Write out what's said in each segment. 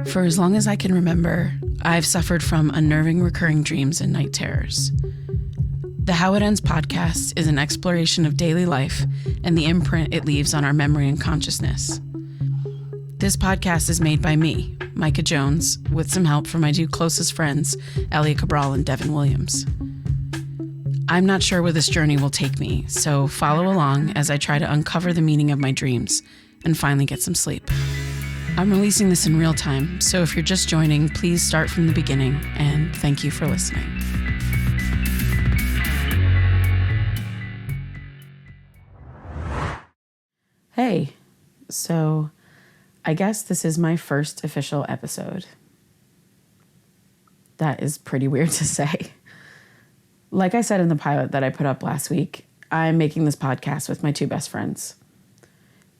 For as long as I can remember, I've suffered from unnerving recurring dreams and night terrors. The How It Ends podcast is an exploration of daily life and the imprint it leaves on our memory and consciousness. This podcast is made by me, Micah Jones, with some help from my two closest friends, Elliot Cabral and Devin Williams. I'm not sure where this journey will take me, so follow along as I try to uncover the meaning of my dreams and finally get some sleep. I'm releasing this in real time, so if you're just joining, please start from the beginning, and thank you for listening. Hey, so I guess this is my first official episode. That is pretty weird to say. Like I said in the pilot that I put up last week, I'm making this podcast with my two best friends.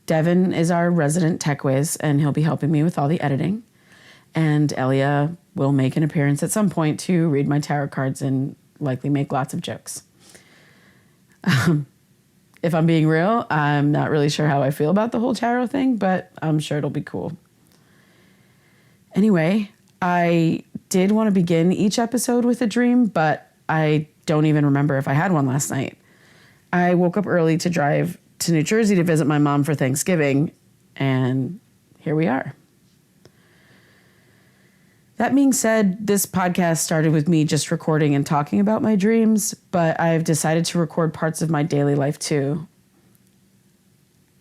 Devin is our resident tech whiz, and he'll be helping me with all the editing. And Elia will make an appearance at some point to read my tarot cards and likely make lots of jokes. If I'm being real, I'm not really sure how I feel about the whole tarot thing, but I'm sure it'll be cool. Anyway, I did want to begin each episode with a dream, but I don't even remember if I had one last night. I woke up early to drive to New Jersey to visit my mom for Thanksgiving, and here we are. That being said, this podcast started with me just recording and talking about my dreams, but I've decided to record parts of my daily life too.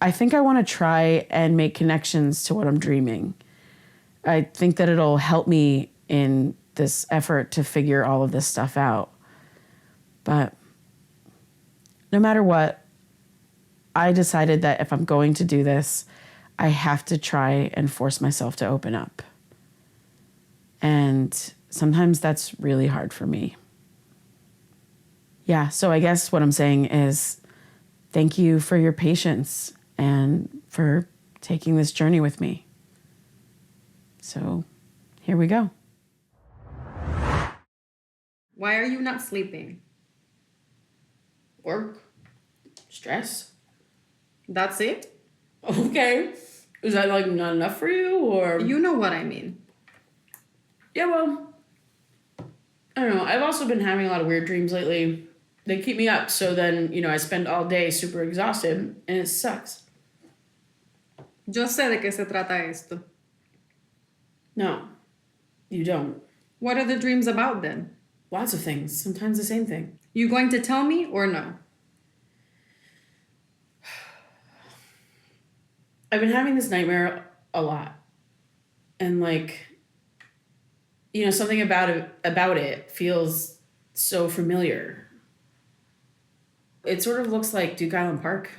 I think I want to try and make connections to what I'm dreaming. I think that it'll help me in this effort to figure all of this stuff out. But no matter what, I decided that if I'm going to do this, I have to try and force myself to open up. And sometimes that's really hard for me. Yeah, so I guess what I'm saying is thank you for your patience and for taking this journey with me. So here we go. Why are you not sleeping? Work. Stress. That's it? Okay. Is that like not enough for you, or? You know what I mean. Yeah, well, I don't know. I've also been having a lot of weird dreams lately. They keep me up, so then, I spend all day super exhausted, and it sucks. Yo sé de qué se trata esto. No, you don't. What are the dreams about then? Lots of things. Sometimes the same thing. You going to tell me or no? I've been having this nightmare a lot. And something about it feels so familiar. It sort of looks like Duke Island Park.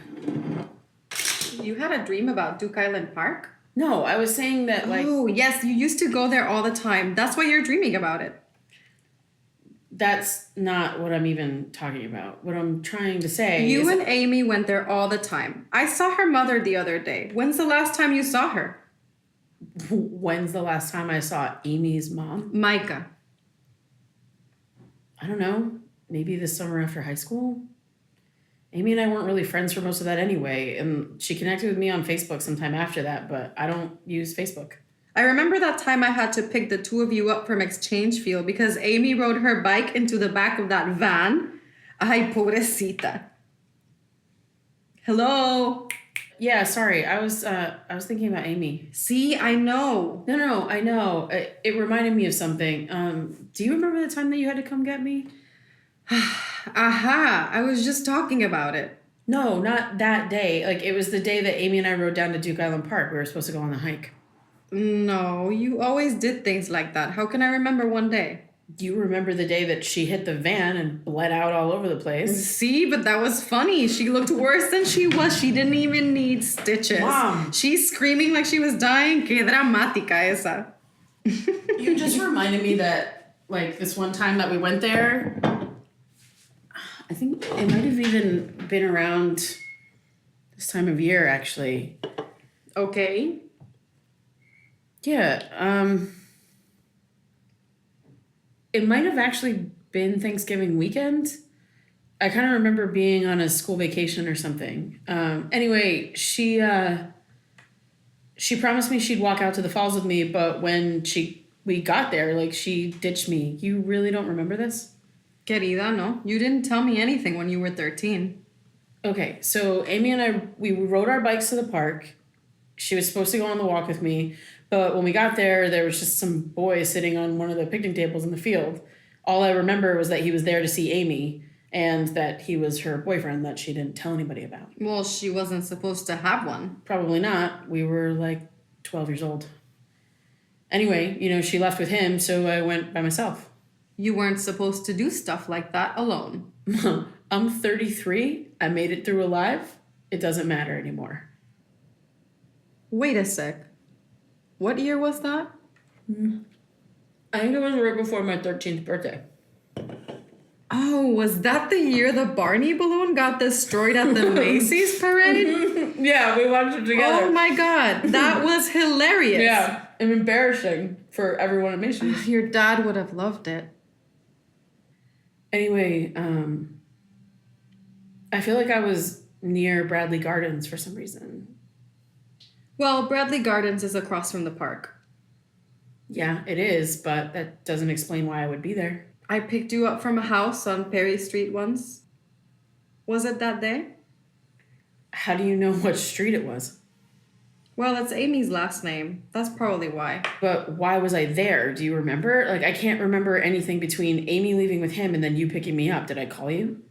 You had a dream about Duke Island Park? No, I was saying that Oh, yes, you used to go there all the time. That's why you're dreaming about it. That's not what I'm even talking about. What I'm trying to say is... You and Amy went there all the time. I saw her mother the other day. When's the last time you saw her? When's the last time I saw Amy's mom? Micah. I don't know. Maybe this summer after high school? Amy and I weren't really friends for most of that anyway, and she connected with me on Facebook sometime after that, but I don't use Facebook. I remember that time I had to pick the two of you up from Exchange Field because Amy rode her bike into the back of that van. Ay, pobrecita. Hello? Yeah, sorry. I was thinking about Amy. See, I know. No, I know. It reminded me of something. Do you remember the time that you had to come get me? Aha, I was just talking about it. No, not that day. It was the day that Amy and I rode down to Duke Island Park. We were supposed to go on the hike. No, you always did things like that. How can I remember one day? Do you remember the day that she hit the van and bled out all over the place? See, but that was funny. She looked worse than she was. She didn't even need stitches. Mom. She's screaming like she was dying. Qué dramática esa. You just reminded me that, this one time that we went there, I think it might have even been around this time of year, actually. Okay. Yeah, it might have actually been Thanksgiving weekend. I kind of remember being on a school vacation or something. Anyway, she promised me she'd walk out to the falls with me, but when we got there, like, she ditched me. You really don't remember this? Querida, no. You didn't tell me anything when you were 13. Okay, so Amy and I, we rode our bikes to the park. She was supposed to go on the walk with me, but when we got there was just some boy sitting on one of the picnic tables in the field. All I remember was that he was there to see Amy and that he was her boyfriend that she didn't tell anybody about. Well, she wasn't supposed to have one. Probably not. We were like 12 years old. Anyway, she left with him, so I went by myself. You weren't supposed to do stuff like that alone. I'm 33. I made it through alive. It doesn't matter anymore. Wait a sec. What year was that? I think it was right before my 13th birthday. Oh, was that the year the Barney balloon got destroyed at the Macy's parade? Yeah, we watched it together. Oh my God, that was hilarious. Yeah, and embarrassing for everyone at Macy's. Your dad would have loved it. Anyway, I feel like I was near Bradley Gardens for some reason. Well, Bradley Gardens is across from the park. Yeah, it is, but that doesn't explain why I would be there. I picked you up from a house on Perry Street once. Was it that day? How do you know what street it was? Well, it's Amy's last name. That's probably why. But why was I there? Do you remember? Like, I can't remember anything between Amy leaving with him and then you picking me up. Did I call you?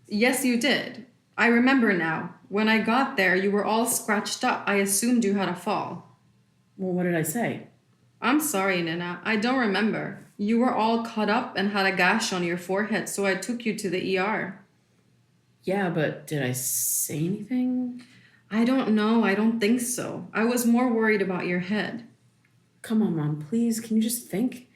Yes, you did. I remember now. When I got there, you were all scratched up. I assumed you had a fall. Well, what did I say? I'm sorry, Nina. I don't remember. You were all cut up and had a gash on your forehead, so I took you to the ER. Yeah, but did I say anything? I don't know. I don't think so. I was more worried about your head. Come on, Mom. Please, can you just think?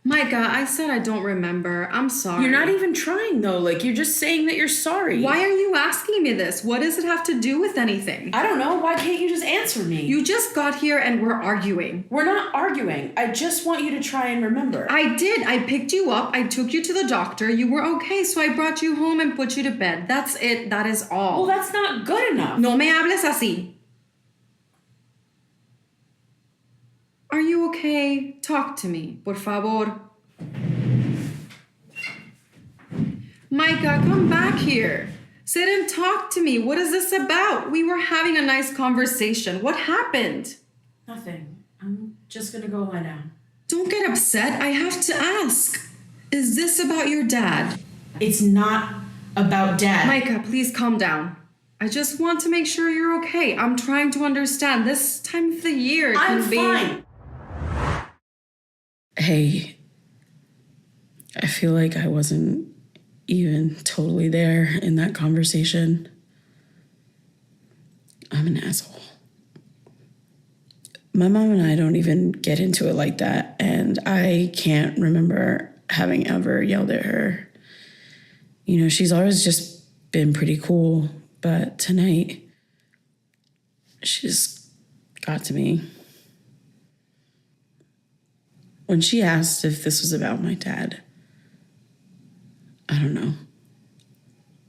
Micah, I said I don't remember. I'm sorry. You're not even trying, though. Like, you're just saying that you're sorry. Why are you asking me this? What does it have to do with anything? I don't know. Why can't you just answer me? You just got here and we're arguing. We're not arguing. I just want you to try and remember. I did. I picked you up. I took you to the doctor. You were okay, so I brought you home and put you to bed. That's it. That is all. Well, that's not good enough. No me hables así. Are you okay? Talk to me, por favor. Micah, come back here. Sit and talk to me. What is this about? We were having a nice conversation. What happened? Nothing. I'm just gonna go lie down. Don't get upset. I have to ask. Is this about your dad? It's not about Dad. Micah, please calm down. I just want to make sure you're okay. I'm trying to understand. This time of the year can be... I'm fine. Hey, I feel like I wasn't even totally there in that conversation. I'm an asshole. My mom and I don't even get into it like that, and I can't remember having ever yelled at her. She's always just been pretty cool, but tonight, she just got to me. When she asked if this was about my dad, I don't know.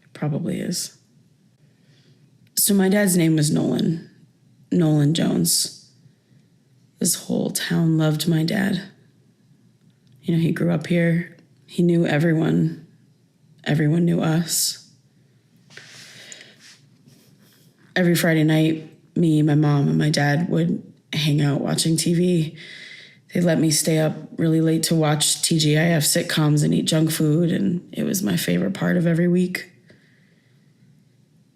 It probably is. So my dad's name was Nolan. Nolan Jones. This whole town loved my dad. He grew up here. He knew everyone. Everyone knew us. Every Friday night, me, my mom, and my dad would hang out watching TV. They let me stay up really late to watch TGIF sitcoms and eat junk food, and it was my favorite part of every week.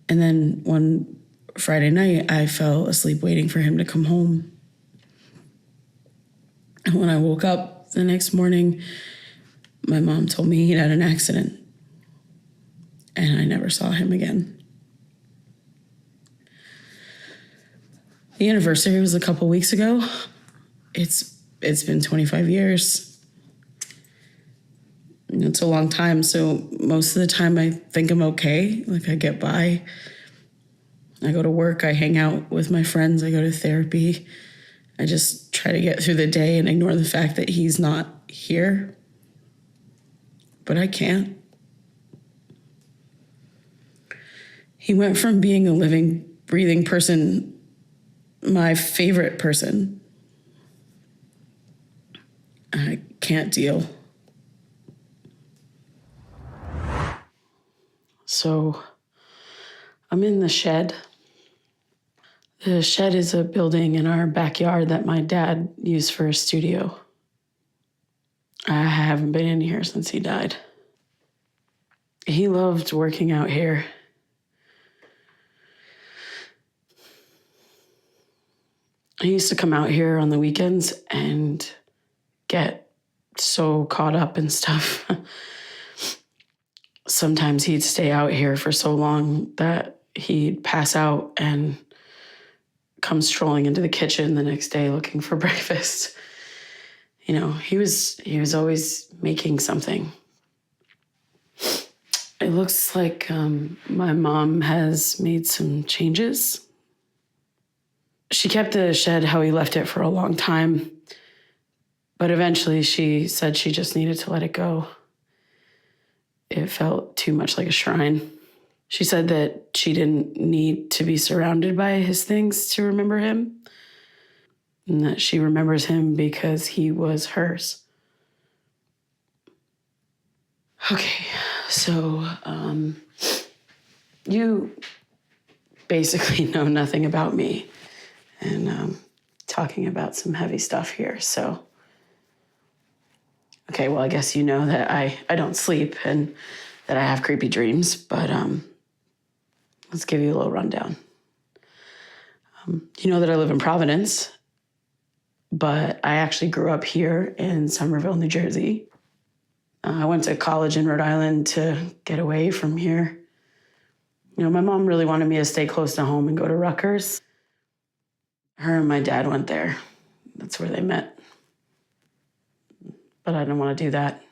And then one Friday night, I fell asleep waiting for him to come home. And when I woke up the next morning, my mom told me he'd had an accident, and I never saw him again. The anniversary was a couple weeks ago. It's been 25 years. It's a long time, so most of the time I think I'm okay. Like, I get by. I go to work, I hang out with my friends, I go to therapy. I just try to get through the day and ignore the fact that he's not here. But I can't. He went from being a living, breathing person, my favorite person. I can't deal. So I'm in the shed. The shed is a building in our backyard that my dad used for a studio. I haven't been in here since he died. He loved working out here. He used to come out here on the weekends and get so caught up in stuff. Sometimes he'd stay out here for so long that he'd pass out and come strolling into the kitchen the next day looking for breakfast. You know, he was always making something. It looks like my mom has made some changes. She kept the shed how he left it for a long time, but eventually she said she just needed to let it go. It felt too much like a shrine. She said that she didn't need to be surrounded by his things to remember him, and that she remembers him because he was hers. Okay, so you basically know nothing about me, and talking about some heavy stuff here, so. Okay, well, I guess you know that I don't sleep and that I have creepy dreams, but let's give you a little rundown. You know that I live in Providence, but I actually grew up here in Somerville, New Jersey. I went to college in Rhode Island to get away from here. You know, my mom really wanted me to stay close to home and go to Rutgers. Her and my dad went there. That's where they met. But I didn't want to do that.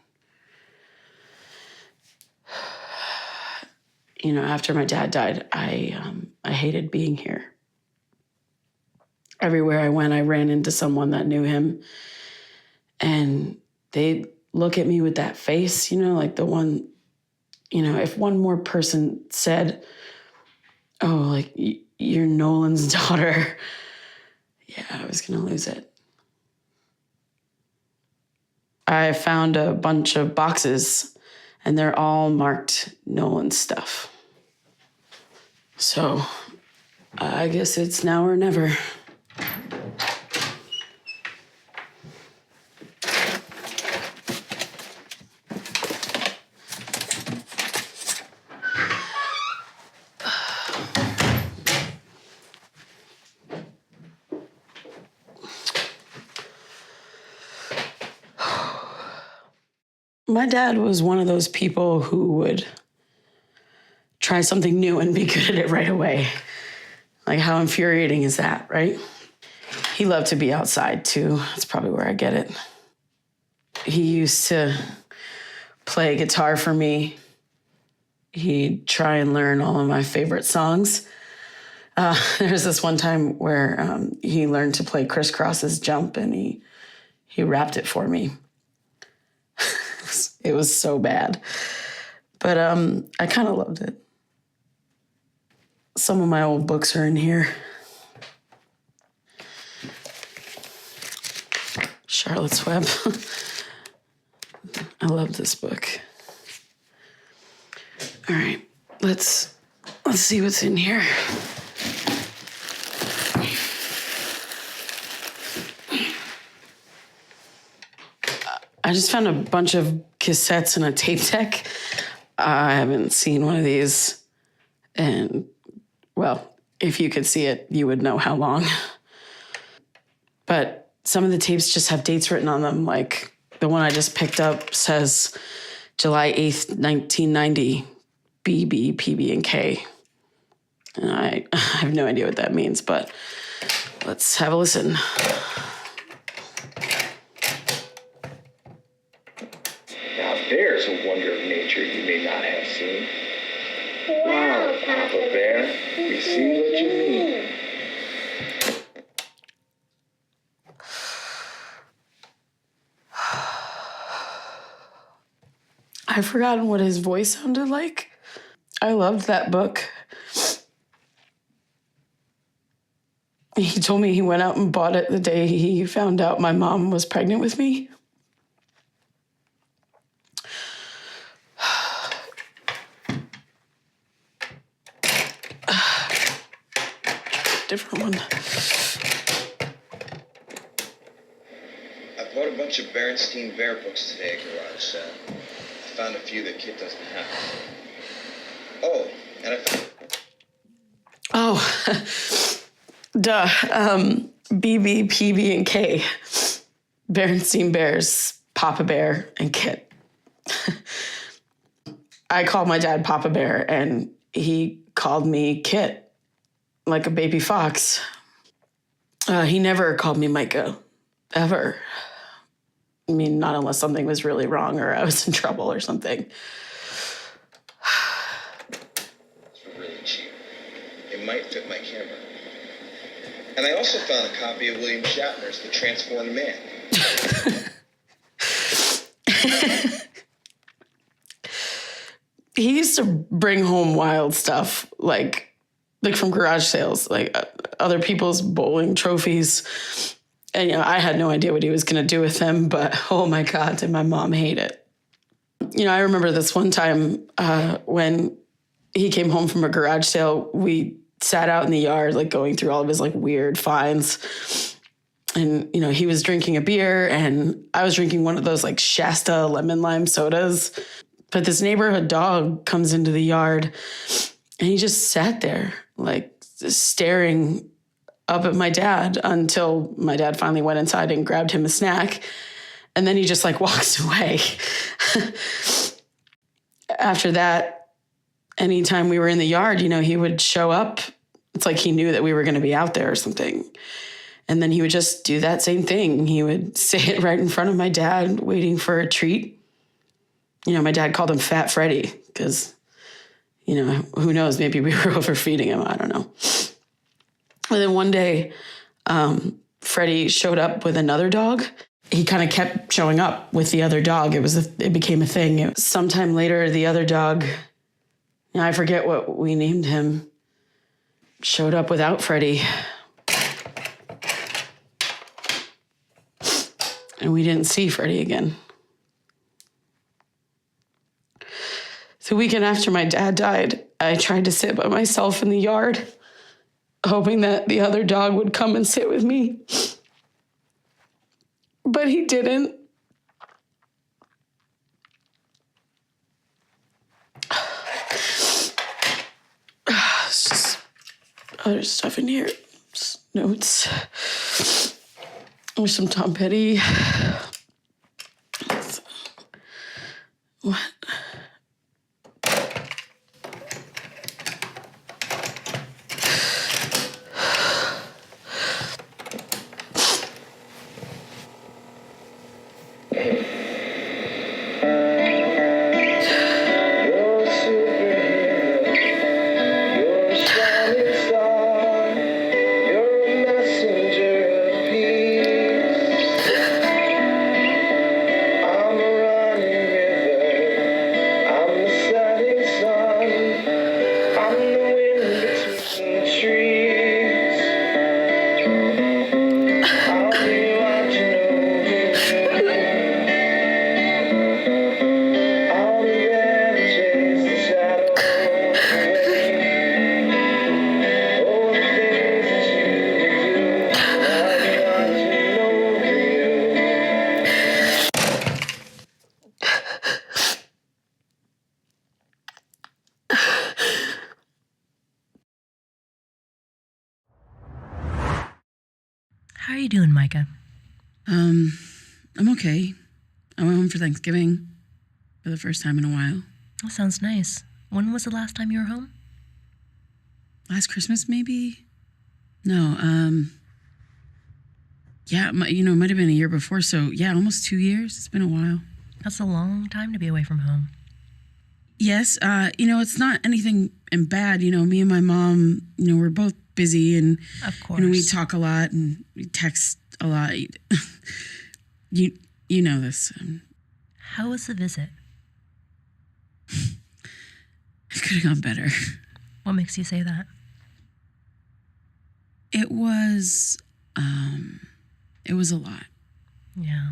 You know, after my dad died, I hated being here. Everywhere I went, I ran into someone that knew him. And they'd look at me with that face, you know, like the one, you know, if one more person said, oh, like, you're Nolan's daughter, yeah, I was going to lose it. I found a bunch of boxes, and they're all marked Nolan stuff. So I guess it's now or never. My dad was one of those people who would try something new and be good at it right away. Like, how infuriating is that, right? He loved to be outside, too. That's probably where I get it. He used to play guitar for me. He'd try and learn all of my favorite songs. There's this one time where he learned to play Crisscross's Jump, and he rapped it for me. It was so bad. But I kind of loved it. Some of my old books are in here. Charlotte's Web. I love this book. All right, let's see what's in here. I just found a bunch of cassettes and a tape deck. I haven't seen one of these. And, well, if you could see it, you would know how long. But some of the tapes just have dates written on them. Like the one I just picked up says July 8th, 1990, BB, PB, and K. And I have no idea what that means, but let's have a listen. There's a wonder of nature you may not have seen. Wow, Papa Bear, we see what you mean. I've forgotten what his voice sounded like. I loved that book. He told me he went out and bought it the day he found out my mom was pregnant with me. Different one. I bought a bunch of Berenstein Bear books today at garage sale. I found a few that Kit doesn't have. Oh, and I found... Oh, duh. BB, PB, and K. Berenstein Bears, Papa Bear, and Kit. I called my dad Papa Bear, and he called me Kit, like a baby fox. He never called me Micah, ever. I mean, not unless something was really wrong or I was in trouble or something. It's really cheap. It might fit my camera. And I also found a copy of William Shatner's The Transformed Man. He used to bring home wild stuff, like from garage sales, like other people's bowling trophies. And, I had no idea what he was going to do with them, but oh my God, did my mom hate it. I remember this one time when he came home from a garage sale, we sat out in the yard, like going through all of his like weird finds. And, he was drinking a beer and I was drinking one of those like Shasta lemon lime sodas. But this neighborhood dog comes into the yard and he just sat there like staring up at my dad until my dad finally went inside and grabbed him a snack. And then he just like walks away. After that, anytime we were in the yard, he would show up. It's like he knew that we were going to be out there or something. And then he would just do that same thing. He would sit right in front of my dad waiting for a treat. My dad called him Fat Freddy because, who knows, maybe we were overfeeding him. I don't know. And then one day, Freddie showed up with another dog. He kind of kept showing up with the other dog. It became a thing. Sometime later, the other dog, I forget what we named him, showed up without Freddie. And we didn't see Freddie again. The weekend after my dad died, I tried to sit by myself in the yard, hoping that the other dog would come and sit with me. But he didn't. It's just other stuff in here. Just notes. There's some Tom Petty. What? How are you doing, Micah? I'm okay. I went home for Thanksgiving for the first time in a while. That sounds nice. When was the last time you were home? Last Christmas, maybe? No, yeah, it might have been a year before. So yeah, almost 2 years. It's been a while. That's a long time to be away from home. Yes, it's not anything bad. Me and my mom, we're both busy and Of course. we talk a lot and we text a lot. You know this. How was the visit? It could have gone better. What makes you say that? It was a lot. Yeah.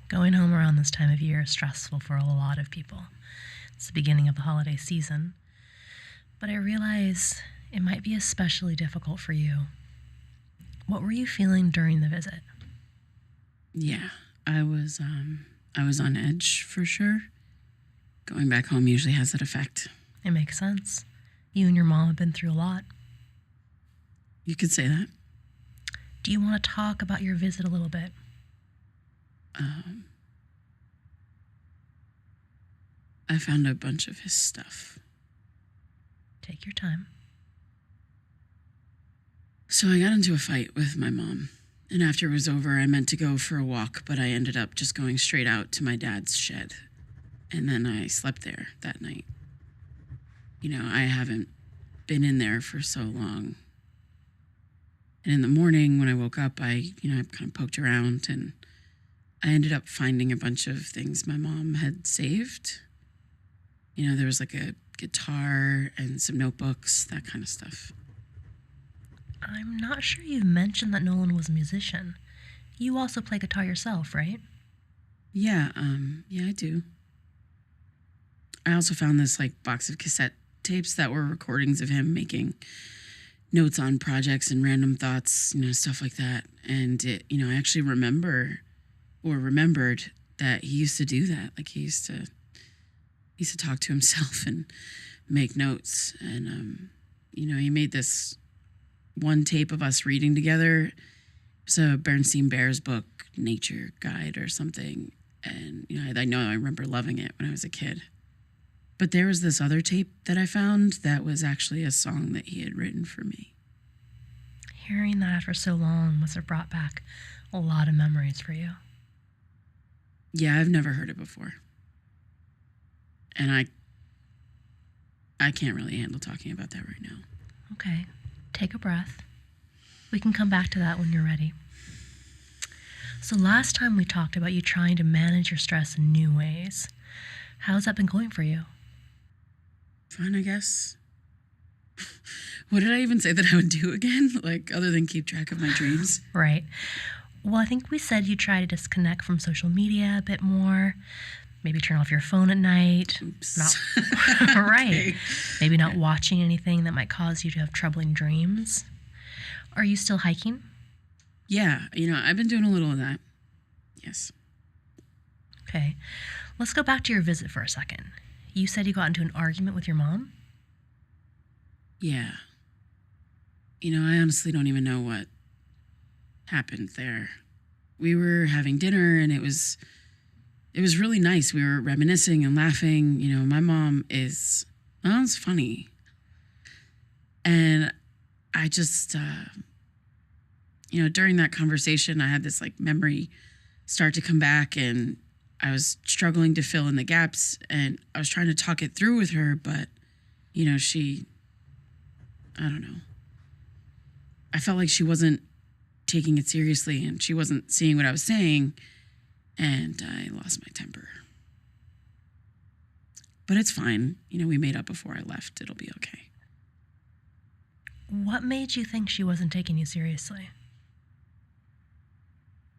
Going home around this time of year is stressful for a lot of people. It's the beginning of the holiday season. But I realize it might be especially difficult for you. What were you feeling during the visit? Yeah, I was on edge for sure. Going back home usually has that effect. It makes sense. You and your mom have been through a lot. You could say that. Do you want to talk about your visit a little bit? I found a bunch of his stuff. Take your time. So I got into a fight with my mom. And after it was over, I meant to go for a walk, but I ended up just going straight out to my dad's shed. And then I slept there that night. I haven't been in there for so long. And in the morning when I woke up, I kind of poked around and I ended up finding a bunch of things my mom had saved. There was like a guitar and some notebooks, that kind of stuff. I'm not sure you've mentioned that Nolan was a musician. You also play guitar yourself, right? Yeah, I do. I also found this box of cassette tapes that were recordings of him making notes on projects and random thoughts, stuff like that. And I actually remembered that he used to do that. He used to talk to himself and make notes. And he made this one tape of us reading together. It was a Bernstein Bears book, Nature Guide or something. And I remember loving it when I was a kid. But there was this other tape that I found that was actually a song that he had written for me. Hearing that after so long must have brought back a lot of memories for you. Yeah, I've never heard it before. And I can't really handle talking about that right now. Okay, take a breath. We can come back to that when you're ready. So last time we talked about you trying to manage your stress in new ways. How's that been going for you? Fine, I guess. What did I even say that I would do again? Other than keep track of my dreams? Right. Well, I think we said you try to disconnect from social media a bit more. Maybe turn off your phone at night. Oops. Not right. Okay. Maybe not watching anything that might cause you to have troubling dreams. Are you still hiking? Yeah, I've been doing a little of that. Yes. Okay. Let's go back to your visit for a second. You said you got into an argument with your mom? Yeah. I honestly don't even know what happened there. We were having dinner and it was really nice. We were reminiscing and laughing. My mom's funny. And I just, during that conversation, I had this I start to come back, and I was struggling to fill in the gaps, and I was trying to talk it through with her, but, I don't know. I felt like she wasn't taking it seriously, and she wasn't seeing what I was saying, and I lost my temper. But it's fine. We made up before I left. It'll be okay. What made you think she wasn't taking you seriously?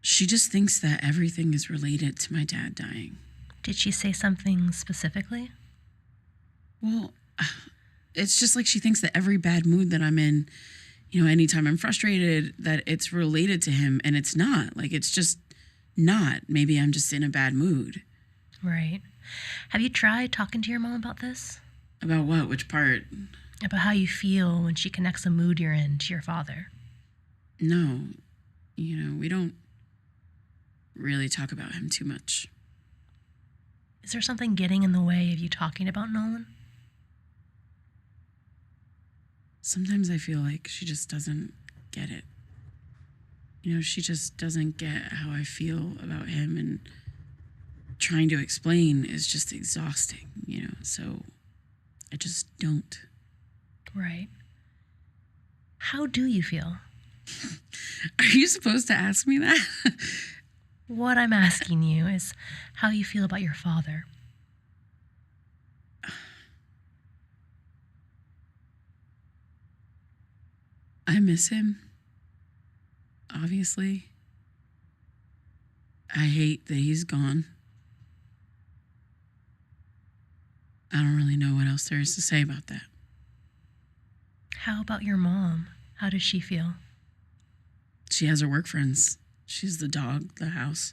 She just thinks that everything is related to my dad dying. Did she say something specifically? Well, it's just she thinks that every bad mood that I'm in, anytime I'm frustrated, that it's related to him, and it's not. It's just not. Maybe I'm just in a bad mood. Right. Have you tried talking to your mom about this? About what? Which part? About how you feel when she connects a mood you're in to your father. No. We don't really talk about him too much. Is there something getting in the way of you talking about Nolan? Sometimes I feel like she just doesn't get it. She just doesn't get how I feel about him, and trying to explain is just exhausting, so I just don't. Right. How do you feel? Are you supposed to ask me that? What I'm asking you is how you feel about your father. I miss him. obviously. I hate that he's gone. I don't really know what else there is to say about that. How about your mom? How does she feel? She has her work friends. She's the dog, the house.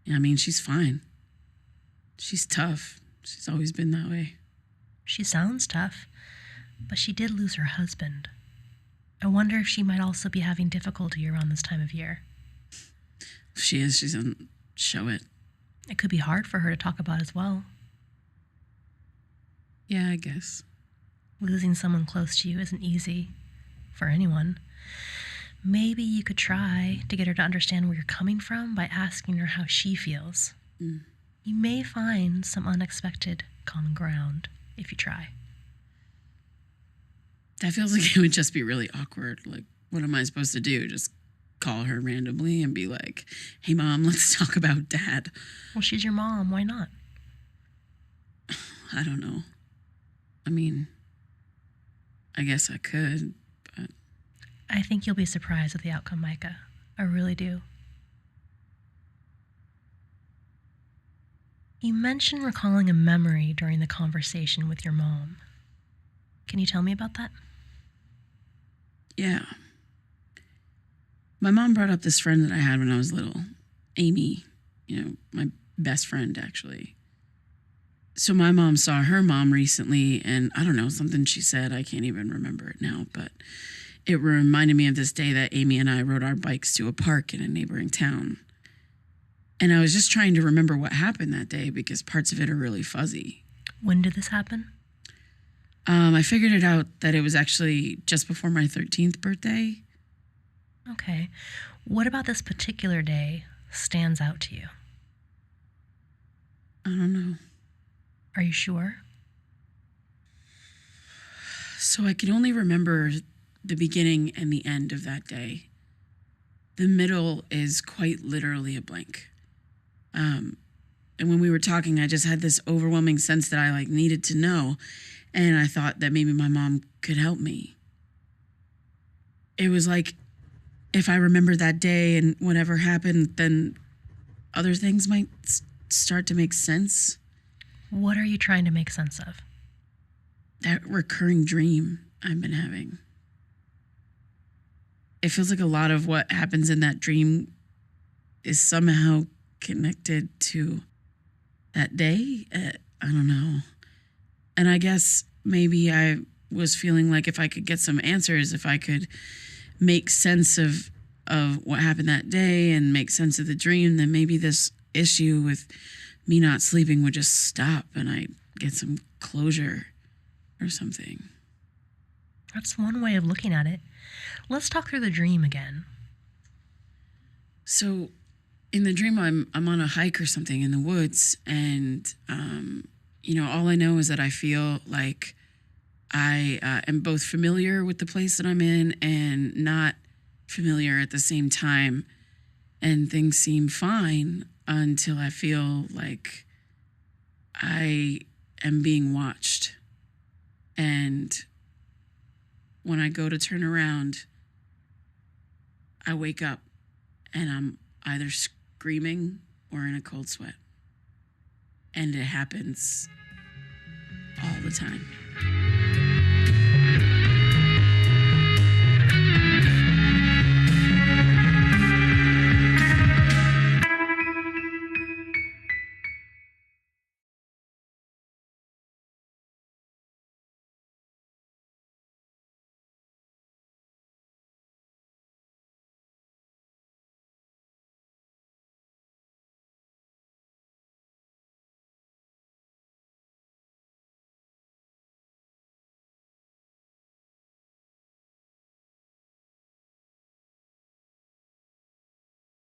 I mean, she's fine. She's tough. She's always been that way. She sounds tough, but she did lose her husband. I wonder if she might also be having difficulty around this time of year. If she is, she doesn't show it. It could be hard for her to talk about as well. Yeah, I guess. Losing someone close to you isn't easy for anyone. Maybe you could try to get her to understand where you're coming from by asking her how she feels. You may find some unexpected common ground if you try. That feels like it would just be really awkward. Like, what am I supposed to do? Just call her randomly and be like, hey, Mom, let's talk about Dad. Well, she's your mom. Why not? I don't know. I mean, I guess I could, but... I think you'll be surprised with the outcome, Micah. I really do. You mentioned recalling a memory during the conversation with your mom. Can you tell me about that? Yeah. My mom brought up this friend that I had when I was little. Amy. My best friend, actually. So my mom saw her mom recently, and I don't know, something she said, I can't even remember it now, but it reminded me of this day that Amy and I rode our bikes to a park in a neighboring town. And I was just trying to remember what happened that day because parts of it are really fuzzy. When did this happen? I figured it out that it was actually just before my 13th birthday. Okay. What about this particular day stands out to you? I don't know. Are you sure? So I can only remember the beginning and the end of that day. The middle is quite literally a blank. And when we were talking, I just had this overwhelming sense that I needed to know. And I thought that maybe my mom could help me. It was like if I remembered that day and whatever happened, then other things might start to make sense. What are you trying to make sense of? That recurring dream I've been having. It feels like a lot of what happens in that dream is somehow connected to that day. I don't know. And I guess maybe I was feeling like if I could get some answers, if I could make sense of what happened that day and make sense of the dream, then maybe this issue with me not sleeping would just stop and I'd get some closure or something. That's one way of looking at it. Let's talk through the dream again. So in the dream, I'm on a hike or something in the woods, and all I know is that I feel like I am both familiar with the place that I'm in and not familiar at the same time, and things seem fine until I feel like I am being watched. And when I go to turn around, I wake up and I'm either screaming or in a cold sweat. And it happens all the time.